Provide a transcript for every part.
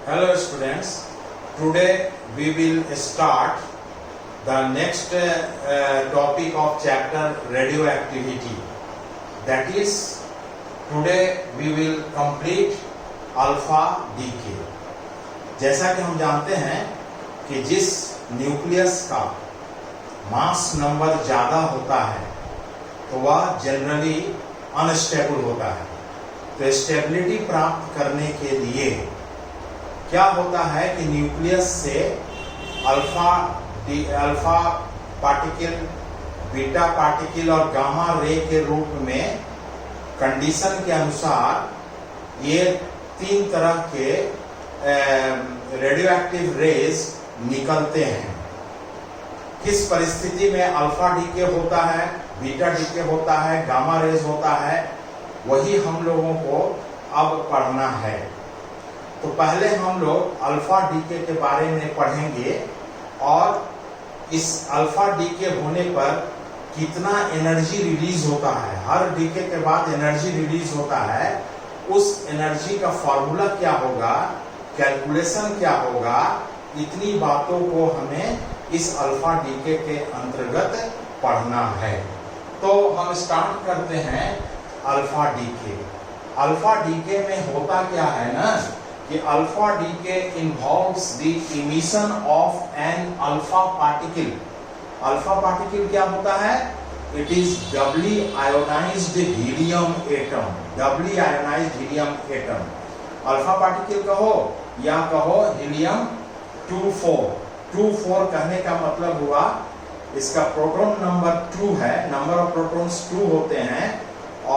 Hello students, today we will start the next topic of chapter radioactivity. That is, today we will complete alpha decay. जैसा कि हम जानते हैं कि जिस न्यूक्लियस का मास नंबर ज़्यादा होता है तो वह जनरली अनस्टेबल होता है। तो स्टेबिलिटी प्राप्त करने के लिए क्या होता है कि न्यूक्लियस से अल्फा पार्टिकल, बीटा पार्टिकल और गामा रे के रूप में कंडीशन के अनुसार ये तीन तरह के रेडियोएक्टिव रेज निकलते हैं। किस परिस्थिति में अल्फा डीके होता है, बीटा डीके होता है, गामा रेज होता है, वही हम लोगों को अब पढ़ना है। तो पहले हम लोग अल्फा डीके के बारे में पढ़ेंगे और इस अल्फा डीके होने पर कितना एनर्जी रिलीज होता है, हर डीके के बाद एनर्जी रिलीज होता है, उस एनर्जी का फॉर्मूला क्या होगा, कैलकुलेशन क्या होगा, इतनी बातों को हमें इस अल्फा डीके के अंतर्गत पढ़ना है। तो हम स्टार्ट करते हैं अल्फा डीके। अल्फा डीके में होता क्या है ना कि alpha decay involves the emission of an alpha particle. Alpha particle क्या होता है? It is doubly ionised helium atom. Doubly ionised helium atom alpha particle कहो या कहो हीलियम 24 कहने का मतलब हुआ इसका प्रोटॉन नंबर 2 है, नंबर ऑफ प्रोटॉन्स 2 होते हैं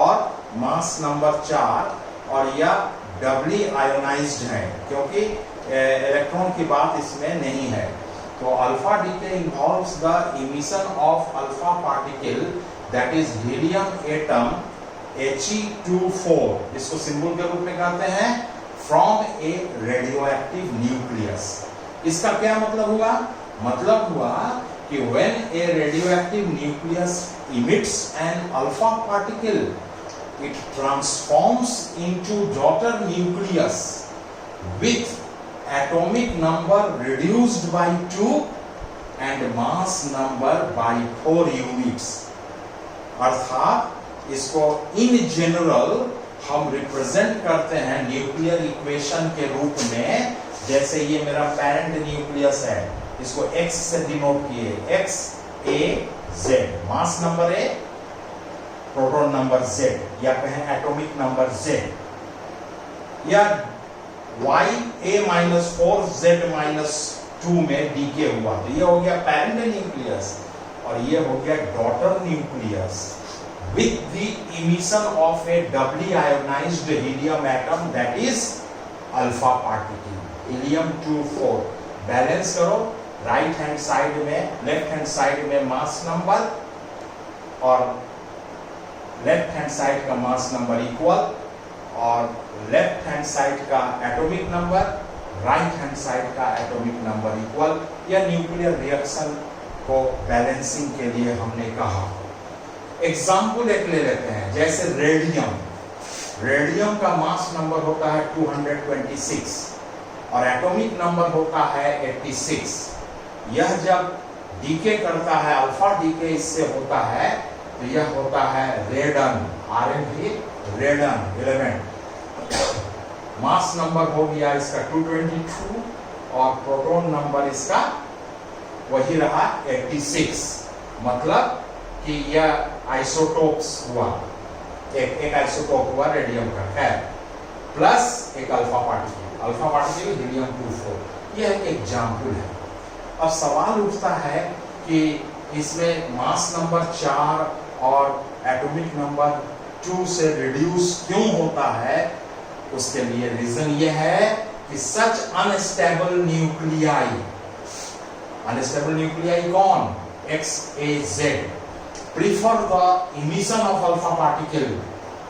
और मास नंबर 4 और यह डबली आयोनाइज्ड है क्योंकि इलेक्ट्रॉन की बात इसमें नहीं है। तो alpha decay involves the emission of alpha particle that is helium atom He24, इसको सिंबल के रूप में कहते हैं, फ्रॉम ए रेडियोएक्टिव न्यूक्लियस। इसका क्या मतलब हुआ? मतलब हुआ कि when A radioactive nucleus emits an alpha particle, it transforms into daughter nucleus with atomic number reduced by 2 and mass number by 4 units। अर्थात इसको इन जनरल हम रिप्रेजेंट करते हैं न्यूक्लियर इक्वेशन के रूप में। जैसे ये मेरा पेरेंट न्यूक्लियस है, इसको X से डिनोट किए, X A Z, mass number A, proton number Z, या कहें एटॉमिक नंबर Z, या Ya-4 Z-2 में डीके हुआ। तो ये हो गया पेरेंट न्यूक्लियस और ये हो गया daughter nucleus with the emission of a doubly ionized helium atom that is alpha particle, helium-24। Balance करो, राइट हैंड साइड में, लेफ्ट हैंड साइड में मास नंबर और लेफ्ट हैंड साइड का मास नंबर इक्वल और left hand side का atomic number, right hand side का atomic number equal. या nuclear reaction को बैलेंसिंग के लिए हमने कहा। एग्जाम्पल एक ले लेते हैं, जैसे रेडियम। रेडियम का मास नंबर होता है 226 और एटॉमिक नंबर होता है 86। यह जब डीके करता है, अल्फा डीके इससे होता है, तो यह होता है रेडन, रेडन 11। मास नंबर हो गया इसका 222 और प्रोटॉन नंबर इसका वही रहा 86। मतलब कि यह आइसोटोप्स हुआ, एक आइसोटोप हुआ रेडियम का, है, प्लस एक अल्फा पार्टिकल हीलियम-24। यह एक एग्जाम्पल है। अब सवाल उठता है कि इसमें मास नंबर 4 और एटॉमिक नंबर 2 से रिड्यूस क्यों होता है? उसके लिए रीजन यह है कि सच अनस्टेबल न्यूक्लियाई कौन? XAZ prefer the emission of alpha particle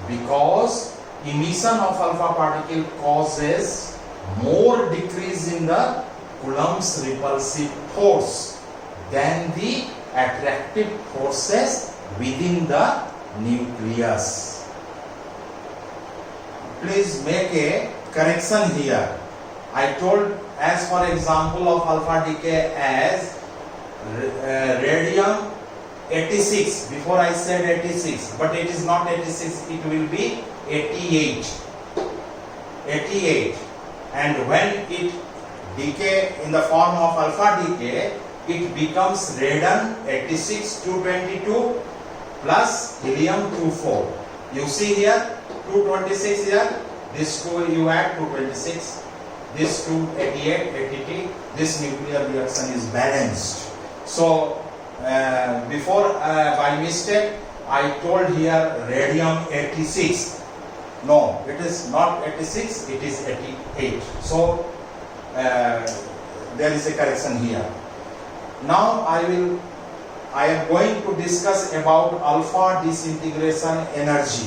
because emission of alpha particle causes more decrease in the Coulomb's repulsive force than the attractive forces within the nucleus. Please make a correction here. I told as for example of alpha decay as radium 86. Before I said 86, but it is not 86, it will be 88. 88. And when it decay in the form of alpha decay, it becomes radon 86 222 plus helium 24. You see here 226 here, this 2 you add 226, this 288, 80, this nuclear reaction is balanced. So before by mistake I told here radium 86. No, it is not 86, it is 88. So there is a correction here. Now I am going to discuss about alpha disintegration energy.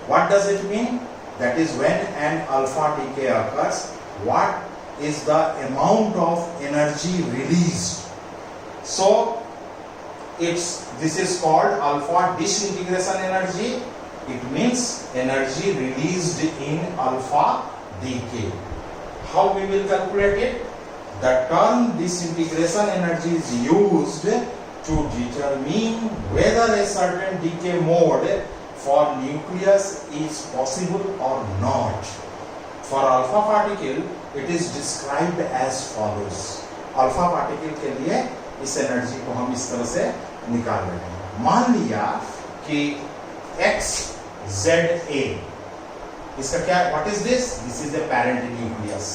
What does it mean? That is when an alpha decay occurs, what is the amount of energy released. So this is called alpha disintegration energy. It means energy released in alpha decay. How we will calculate it? The term disintegration energy is used to determine whether a certain decay mode for nucleus is possible or not. For alpha particle, it is described as follows. Alpha particle के लिए इस energy को हम इस तरह से निकाल रहे हैं. मान लिया कि x z a, इसका क्या, what is this? This is the parent nucleus.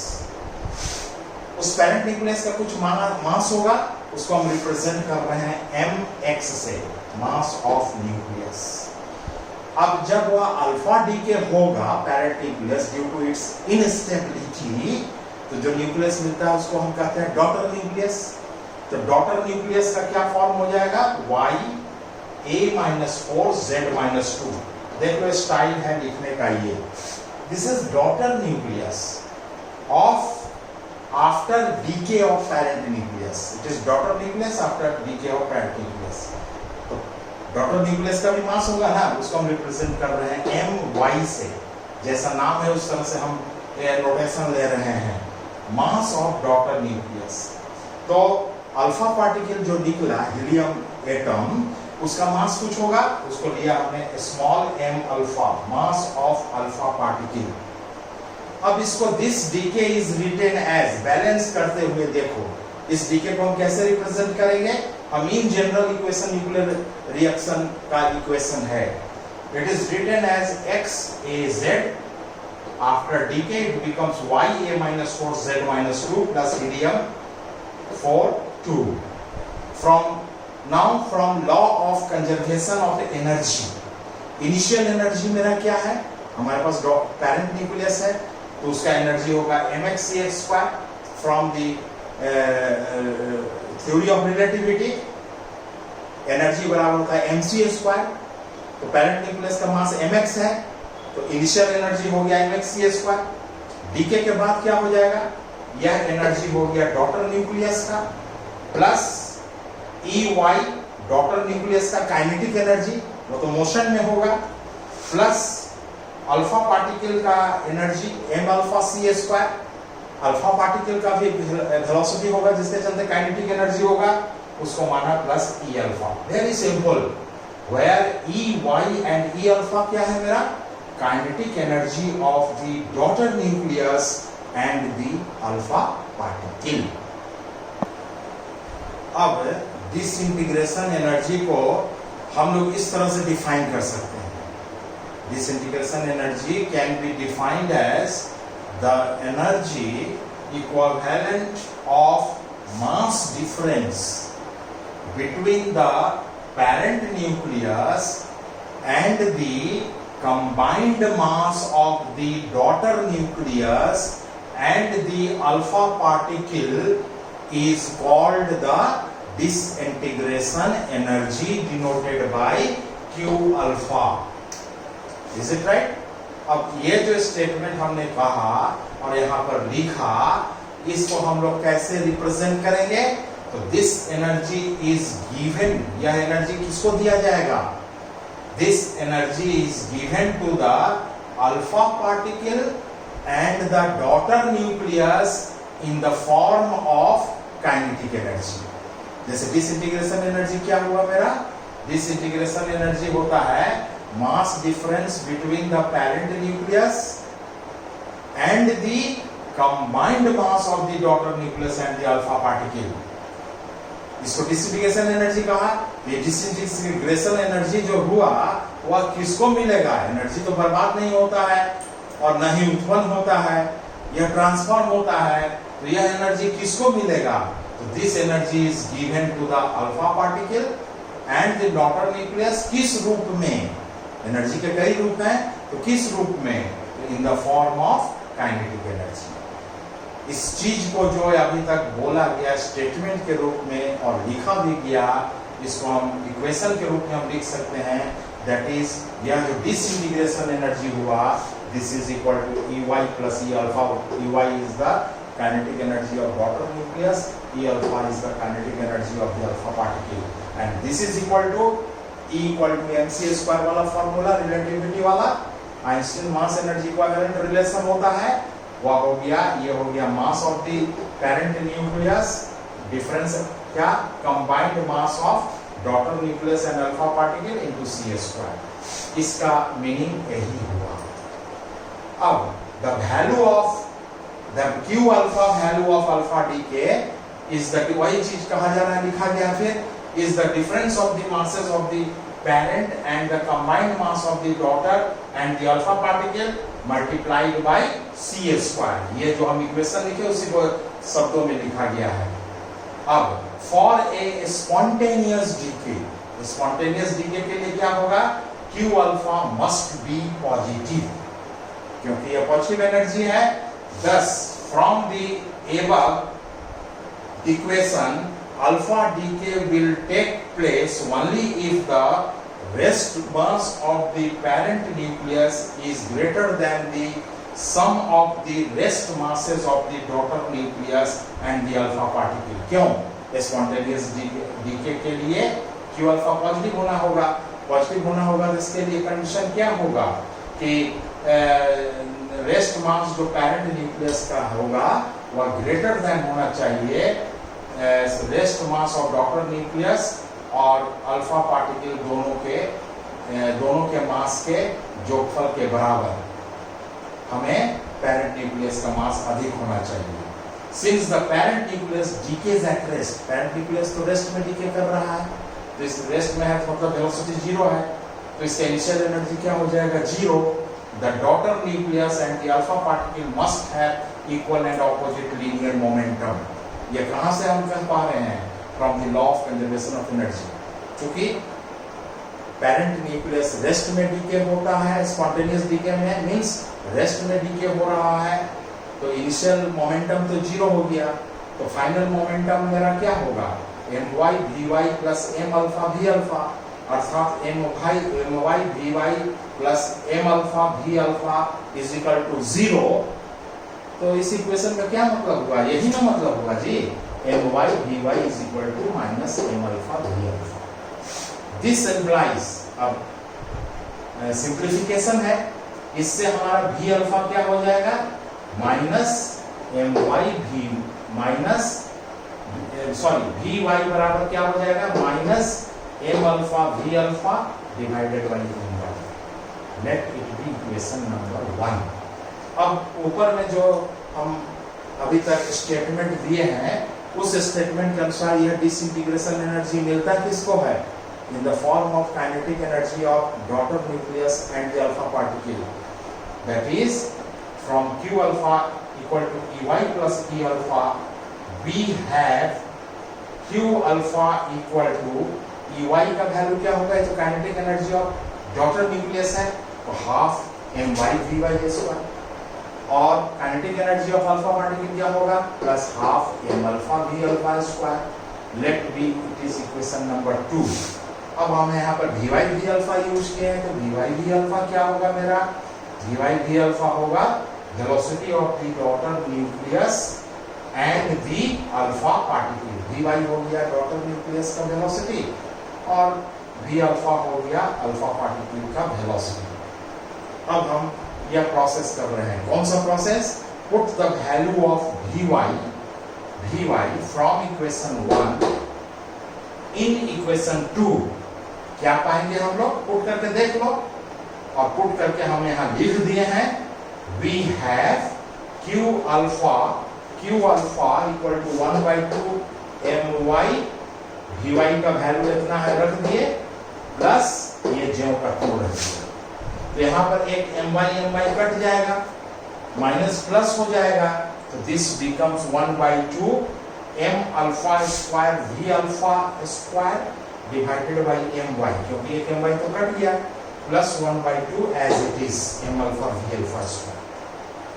उस parent nucleus का कुछ मास होगा, उसको हम रिप्रेजेंट कर रहे हैं mx से, mass of nucleus. अब जब वह अल्फा डीके होगा parent nucleus due to its instability, तो जो न्यूक्लियस मिलता है उसको हम कहते हैं डॉटर न्यूक्लियस. तो डॉटर न्यूक्लियस का क्या फॉर्म हो जाएगा? y a-4 z-2. देखो स्टाइल है लिखने का ये. This is daughter nucleus of after DK of parent nucleus. It is daughter nucleus after DK of parent nucleus. तो डॉटर न्यूक्लियस का भी मास होगा ना, उसको हम रिप्रेजेंट कर रहे हैं my से. जैसा नाम है उस तरह से हम नोटेशन ले रहे हैं. मास ऑफ डॉटर न्यूक्लियस. तो अल्फा पार्टिकल जो निकला हीलियम एटम, उसका मास कुछ होगा, उसको लिया हमने small m alpha, mass of alpha particle. अब इसको this decay is written as, balance करते हुए देखो इस डीके को हम कैसे रिप्रेजेंट करेंगे. हम in general equation nuclear reaction का इक्वेशन है. It is written as x-a-z. After decay it becomes y-a-4 z-2 plus helium 4 2. From law of conservation of energy, initial energy मेरा क्या है? हमारे पास पैरेंट न्यूक्लियस है, तो उसका एनर्जी होगा mx(c)² from the theory of relativity. Energy बराबर होता है mc². तो पैरेंट न्यूक्लियस का मास mx है, तो इनिशियल एनर्जी हो गया mx(c)². डीके के बाद क्या हो जाएगा? यह एनर्जी हो गया डॉटर न्यूक्लियस का प्लस EY डॉटर न्यूक्लियस का काइनेटिक एनर्जी, वो तो मोशन में होगा, प्लस अल्फा पार्टिकल का एनर्जी m(c)². अल्फा पार्टिकल का भी वेलोसिटी होगा जिसके चलते काइनेटिक एनर्जी होगा, उसको माना plus E alpha. Very simple. Where EY and E alpha क्या है मेरा? Kinetic energy of the daughter nucleus and the alpha particle. अब डिसइंटीग्रेशन एनर्जी को हम लोग इस तरह से डिफाइन कर सकते हैं. Disintegration energy can be defined as the energy equivalent of mass difference between the parent nucleus and the combined mass of the daughter nucleus and the alpha particle is called the disintegration energy denoted by Q alpha. Is it right? अब ये जो statement हमने कहा और यहाँ पर लिखा, इसको हम लोग कैसे रिप्रेजेंट करेंगे? तो दिस एनर्जी इज गिवन. यह एनर्जी किसको दिया जाएगा? This energy is given to the alpha particle and the daughter nucleus in the form of kinetic energy. जैसे डिसइंटीग्रेशन एनर्जी क्या हुआ मेरा? डिसइंटीग्रेशन एनर्जी होता है mass difference between the parent nucleus and the combined mass of the daughter nucleus and the alpha particle. इसको disintegration energy कहा. ये disintegration energy जो हुआ वह किसको मिलेगा? एनर्जी तो बर्बाद नहीं होता है और न ही उत्पन्न होता है, यह ट्रांसफॉर्म होता है. तो यह एनर्जी किसको मिलेगा? तो this energy is given to the alpha particle and the daughter nucleus. किस रूप में? एनर्जी के कई रूप हैं, तो किस रूप में? इन the form of kinetic energy. इस चीज को जो अभी तक बोला गया स्टेटमेंट के रूप में और लिखा भी गया, इसको हम इक्वेशन के रूप में हम लिख सकते हैं. दैट इज यह जो डिसइंटीग्रेशन एनर्जी हुआ, this is equal to EY plus E alpha. EY is the kinetic energy of daughter nucleus, E alpha is the kinetic energy of the alpha particle, and this is equal to E equal to mc square वाला formula, relativity वाला. Einstein mass energy equivalent relation होता है, वह हो गया, ये हो गया mass of the parent nucleus difference क्या? Combined mass of daughter nucleus and alpha particle into c square. इसका मीनिंग यही हुआ. अब the value of the q alpha value of alpha decay is the, वही चीज कहा जा रहा है, लिखा गया फिर, is the difference of the masses of the parent and the combined mass of the daughter and the alpha particle multiplied by c square. ये जो हम इक्वेशन लिखे उसी को शब्दों में लिखा गया है. अब for a spontaneous decay, spontaneous decay के लिए क्या होगा? q alpha must be positive, क्योंकि ये पॉजिटिव एनर्जी है. Thus from the above equation, alpha decay will take place only if the rest mass of the parent nucleus is greater than the sum of the rest masses of the daughter nucleus and the alpha particle. क्यों? Spontaneous decay के लिए Q alpha positive होना होगा. Positive होना होगा तो इसके लिए कंडीशन क्या होगा कि रेस्ट मास जो पेरेंट न्यूक्लियस का होगा वह ग्रेटर देन होना चाहिए rest mass of daughter nucleus और अल्फा पार्टिकल दोनों के मास के जोगफल के बराबर. हमें पेरेंट न्यूक्लियस का मास अधिक होना चाहिए. Since the parent nucleus decays at rest, parent nucleus तो रेस्ट में डीके कर रहा है, तो इस रेस्ट में है तो मतलब वेलोसिटी 0 है, तो इसका इनिशियल एनर्जी क्या हो जाएगा? 0. The daughter nucleus and the alpha particle must have equal and opposite linear momentum. ये कहां से हम कह पा रहे हैं? From the law of conservation of energy. क्योंकि पेरेंट न्यूक्लियस रेस्ट में डीके होता है, स्पॉन्टेनियस डीके में मींस रेस्ट में डीके हो रहा है, तो इनिशियल मोमेंटम तो 0 हो गया, तो फाइनल मोमेंटम मेरा क्या होगा? my vy plus m alpha v alpha, अर्थात my vy plus m alpha v alpha is equal to 0. तो इस इक्वेशन का क्या मतलब हुआ? यही ना मतलब हुआ जी, my vy is equal to minus m alpha v alpha. This implies, अब सिंप्लीफिकेशन है, इससे हमारा v अल्फा क्या हो जाएगा? Minus my v minus vy बराबर क्या हो जाएगा? Minus m alpha v alpha divided by m y. Late it be equation number 1. अब ऊपर में जो हम अभी तक स्टेटमेंट दिए हैं उस स्टेटमेंट के अनुसार यह डिसइंटीग्रेशन एनर्जी मिलता किसको है? In the form of kinetic energy of daughter nucleus and the alpha particle. That is from q alpha equal to EY plus E alpha we have q alpha equal to EY का value क्या होगा? ये तो kinetic energy of daughter nucleus है, तो half my vy square, और kinetic energy of alpha particle क्या होगा? Plus half m alpha v alpha square. Let be it is equation number 2. अब हम यहाँ पर vy v अल्फा यूज किए हैं, तो vy v अल्फा क्या होगा मेरा? vy v अल्फा होगा velocity of the daughter nucleus and the alpha particle. vy हो गया डॉटर न्यूक्लियस का वेलोसिटी और v अल्फा हो गया अल्फा पार्टिकल का वेलोसिटी. अब हम यह प्रोसेस कर रहे हैं। कौन सा process? Put the value of Vy from equation 1 in equation 2। क्या पाएंगे हम लोग? पुट करके देख लो, और पुट करके हम यहां लिख दिए हैं we have Q alpha equal to 1/2 my, Vy का वैल्यू इतना है रख दिए, प्लस ये ज्यों का त्यों रख दिया। तो यहाँ पर एक my कट जाएगा, माइनस प्लस हो जाएगा, तो this becomes 1/2 m alpha square v alpha square divided by my, क्योंकि एक my तो कट गया, plus 1/2 as it is m alpha v alpha square.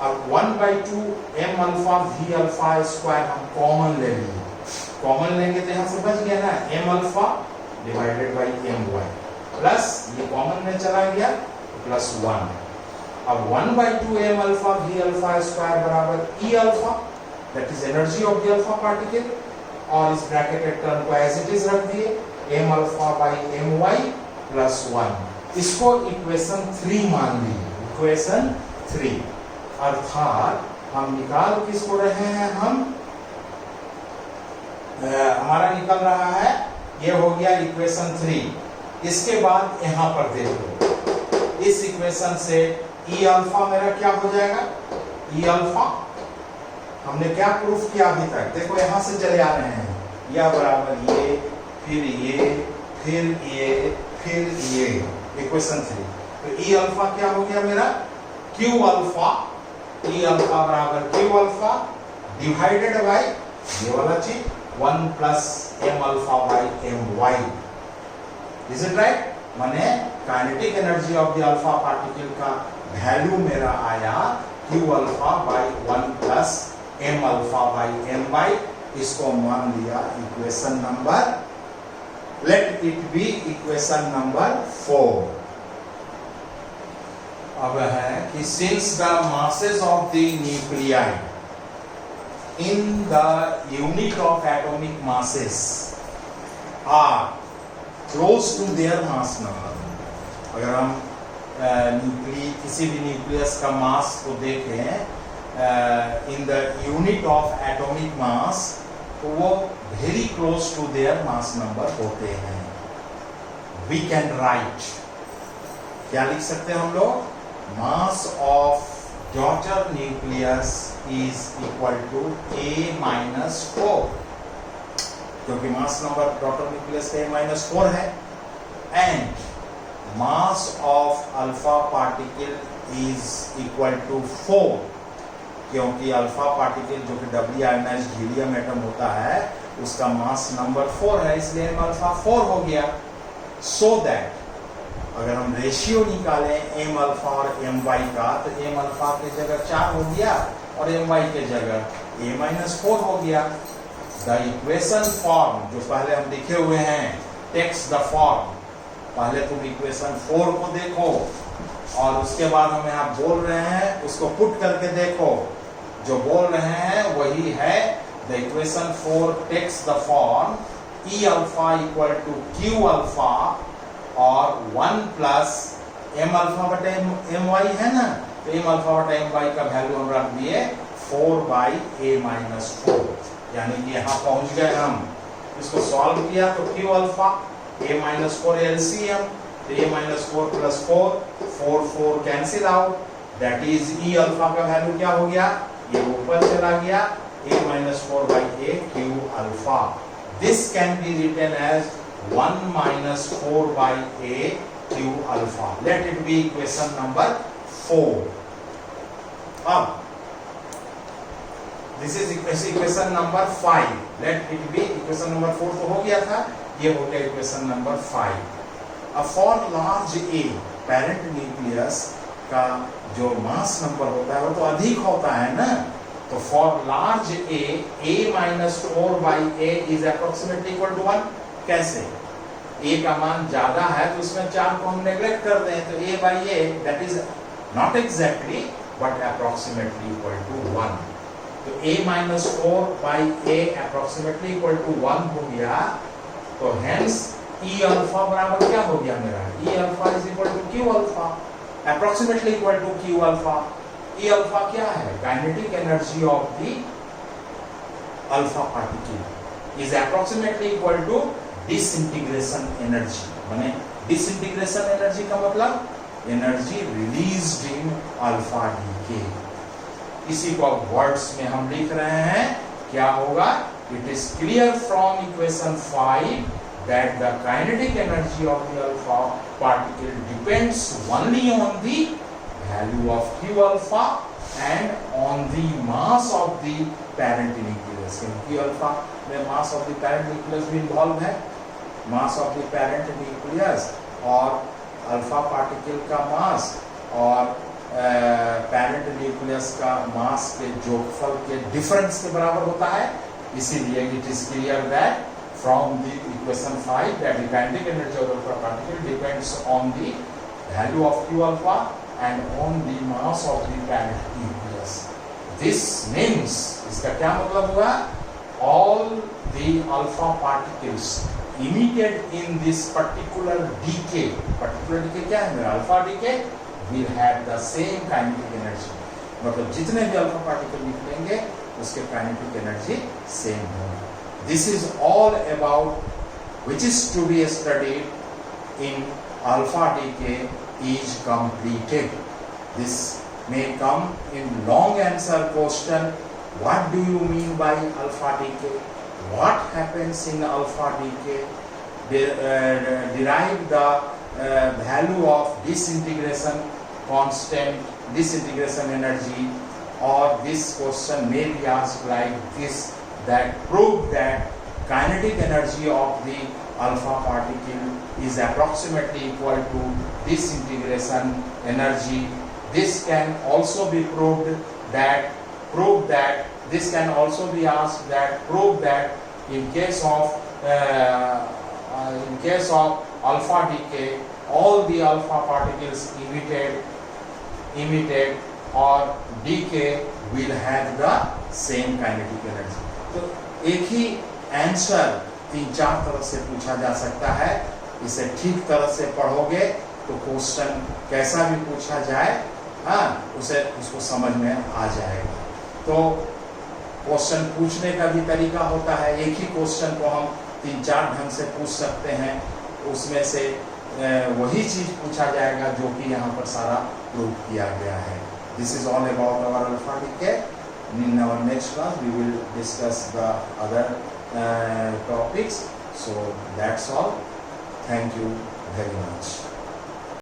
अब 1/2 m alpha v alpha square हम कॉमन ले लिए, कॉमन लेंगे तो यहाँ से बच गया ना m alpha divided by my, plus ये कॉमन में चला गया प्लस 1। अब 1/2 m alpha v alpha square बराबर e alpha, that is energy of the alpha particle, और इस ब्रैकेटेड टर्म को एज इट इज रख दिए m alpha by my plus 1। इसको इक्वेशन 3 मान लीजिए, इक्वेशन 3। अर्थात हम निकाल किसको रहे हैं? हमारा निकल रहा है, ये हो गया इक्वेशन 3। इसके बाद यहां पर देखो, इस इक्वेशन से E अल्फा मेरा क्या हो जाएगा? E अल्फा हमने क्या प्रूफ किया अभी तक? देखो यहां से चले आ रहे हैं, यह बराबर ये, फिर ये, फिर ये, फिर ये, इक्वेशन 3। तो E अल्फा क्या हो गया मेरा? Q अल्फा, E अल्फा बराबर Q अल्फा डिवाइडेड बाय ये वाला चीज 1 plus m alpha by my। Is it right? माने kinetic energy of the alpha particle का वैल्यू मेरा आया Q alpha by 1 plus m alpha by my। इसको मान लिया equation number, let it be equation number 4। अब है कि since the masses of the nuclei in the unit of atomic masses are close to their mass number, अगर हम किसी भी न्यूक्लियस का मास को देखें in the unit of atomic mass, तो वो very close to their mass number होते हैं। वी कैन राइट, क्या लिख सकते हैं हम लोग? Mass of daughter nucleus is equal to a-4, क्योंकि मास नंबर डॉटर न्यूक्लियस का a-4 है, and mass of alpha particle is equal to 4, क्योंकि अल्फा पार्टिकल जो कि डबली आयोनाइज्ड हीलियम एटम होता है उसका मास नंबर 4 है, इसलिए m अल्फा 4 हो गया। सो दैट अगर हम रेशियो निकालें m अल्फा और my का, तो m अल्फा के जगह 4 हो गया और my के जगह a-4 हो गया। द इक्वेशन फॉर्म जो पहले हम लिखे हुए हैं, टेक्स्ट द फॉर्म, पहले तुम इक्वेशन 4 को देखो और उसके बाद हम यहाँ बोल रहे हैं उसको पुट करके देखो। जो बोल रहे हैं वही है, the equation 4 takes the form E alpha equal to Q alpha और 1 प्लस m अल्फा बटे my है ना, तो m अल्फा बटे my का वैल्यू हम रख दिए 4/a-4, यानी कि यहाँ पहुंच गए हम। इसको सॉल्व किया तो Q अल्फा a-4 LCM, तो a-4 plus 4 cancel out, that is E alpha का वैल्यू क्या हो गया? ये ऊपर चला गया, a-4/a Q alpha. This can be written as 1 - 4/a Q alpha. Let it be equation number 4। अब this is equation number 5, let it be equation number 4 तो हो गया था, ये हो गया इक्वेशन नंबर 5। अब for large A, parent nucleus का जो मास नंबर होता है वो तो अधिक होता है ना, तो for large A, a-4/a is approximately equal to 1। कैसे? a का मान ज्यादा है तो इसमें 4 को हम नेग्लेक्ट कर दें, तो a/a that is not exactly but approximately equal to 1। तो a-4/a अप्रोक्सीमेटली इक्वल टू 1 हो गया, तो हेंस E अल्फा बराबर क्या हो गया मेरा? E alpha is equal to Q alpha. Approximately equal to Q alpha. E alpha क्या है? Kinetic energy of the alpha particle is approximately equal to disintegration energy. माने डिसइंटीग्रेशन एनर्जी का मतलब energy released in alpha decay. इसी को words में हम लिख रहे हैं, क्या होगा? It is clear from equation 5 that the kinetic energy of the alpha particle depends only on the value of q alpha and on the mass of the parent nucleus। क्योंकि अल्फा में mass of the parent nucleus भी involved है, mass of the parent nucleus और alpha particle का मास और parent nucleus का मास के जोगफल के डिफरेंस के बराबर होता है। इसीलिए it is clear that from the equation 5 that the kinetic energy of the alpha particle depends on the value of q alpha and on the mass of the parent nucleus। This means, इसका क्या मतलब हुआ? All the alpha particles emitted in this particular decay क्या है मेरा? alpha decay will have the same kinetic energy। मतलब जितने भी alpha particle निकलेंगे उसके kinetic energy same होगा। This is all about which is to be studied in alpha decay is completed। This may come in long answer question. What do you mean by alpha decay? What happens in alpha decay? Derive the value of disintegration constant, disintegration energy, or this question may be asked like this, that prove that kinetic energy of the alpha particle is approximately equal to disintegration energy। This can also be proved that this can also be asked that prove that in case of alpha decay all the alpha particles emitted or decay will have the same kinetic energy। तो एक ही answer 3-4 तरह से पूछा जा सकता है। इसे ठीक तरह से पढ़ोगे तो क्वेश्चन कैसा भी पूछा जाए उसको समझ में आ जाएगा। तो क्वेश्चन पूछने का भी तरीका होता है। एक ही क्वेश्चन को हम 3-4 ढंग से पूछ सकते हैं, उसमें से वही चीज पूछा जाएगा जो कि यहाँ पर सारा प्रूव किया गया है। This is all about our alpha decay. In our next class we will discuss the other topics। So that's all. Thank you very much।